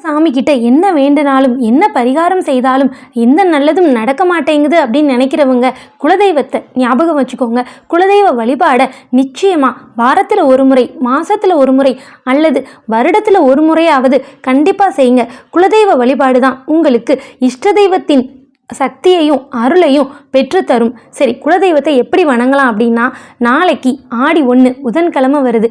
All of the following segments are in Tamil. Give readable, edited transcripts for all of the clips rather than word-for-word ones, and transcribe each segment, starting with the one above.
சாமி கிட்ட என்ன வேண்டினாலும் என்ன பரிகாரம் செய்தாலும் எந்த நல்லதும் நடக்க மாட்டேங்குது அப்படின்னு நினைக்கிறவங்க குலதெய்வத்தை ஞாபகம் வச்சுக்கோங்க. குலதெய்வ வழிபாடை நிச்சயமாக வாரத்தில் ஒரு முறை, மாதத்தில் ஒரு முறை அல்லது வருடத்தில் ஒரு முறையாவது கண்டிப்பாக செய்யுங்க. குலதெய்வ வழிபாடு தான் உங்களுக்கு இஷ்ட தெய்வத்தின் சக்தியையும் அருளையும் பெற்றுத்தரும். சரி, குலதெய்வத்தை எப்படி வணங்கலாம் அப்படின்னா, நாளைக்கு ஆடி 1 புதன்கிழமை வருது.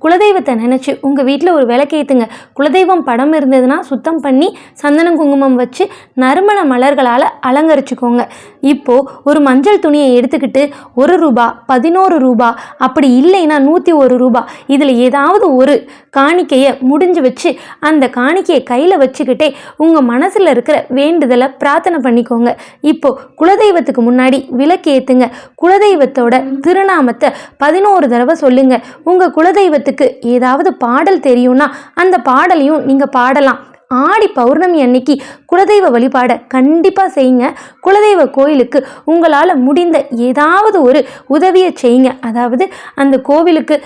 குலதெய்வத்தை நினச்சி உங்கள் வீட்டில் ஒரு விளக்கேற்றுங்க. குலதெய்வம் படம் இருந்ததுன்னா சுத்தம் பண்ணி சந்தனம் குங்குமம் வச்சு நறுமண மலர்களால் அலங்கரிச்சுக்கோங்க. இப்போது ஒரு மஞ்சள் துணியை எடுத்துக்கிட்டு 1 ரூபா, 11 ரூபா, அப்படி இல்லைன்னா 101 ரூபா, இதில் ஏதாவது ஒரு காணிக்கையை முடிஞ்சு வச்சு அந்த காணிக்கையை கையில் வச்சுக்கிட்டே உங்கள் மனசில் இருக்கிற வேண்டுதலை பிரார்த்தனை பண்ணிக்கோங்க. இப்போ குலதெய்வத்துக்கு முன்னாடி விளக்கு ஏத்துங்க. குலதெய்வத்தோட திருநாமத்தை 11 தடவை சொல்லுங்க. உங்க குலதெய்வத்துக்கு ஏதாவது பாடல் தெரியும்னா அந்த பாடலையும் நீங்க பாடலாம். ஆடி பௌர்ணமி அன்னைக்கு குலதெய்வ வழிபாடை கண்டிப்பாக செய்யுங்க. குலதெய்வ கோயிலுக்கு உங்களால் முடிந்த ஏதாவது ஒரு உதவியை செய்யுங்க. அதாவது அந்த கோவிலுக்கு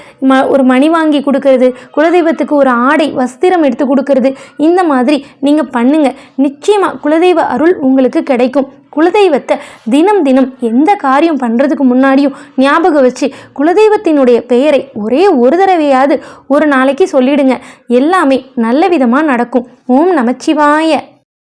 ஒரு மணி வாங்கி கொடுக்கறது, குலதெய்வத்துக்கு ஒரு ஆடை வஸ்திரம் எடுத்து கொடுக்கறது, இந்த மாதிரி நீங்கள் பண்ணுங்க. நிச்சயமாக குலதெய்வ அருள் உங்களுக்கு கிடைக்கும். குலதெய்வத்தை தினம் தினம் எந்த காரியம் பண்ணுறதுக்கு முன்னாடியும் ஞாபகம் வச்சு குலதெய்வத்தினுடைய பெயரை ஒரே ஒரு தடவையாவது ஒரு நாளைக்கு சொல்லிடுங்க. எல்லாமே நல்ல விதமாக நடக்கும். ஓம் நமச்சிவாய.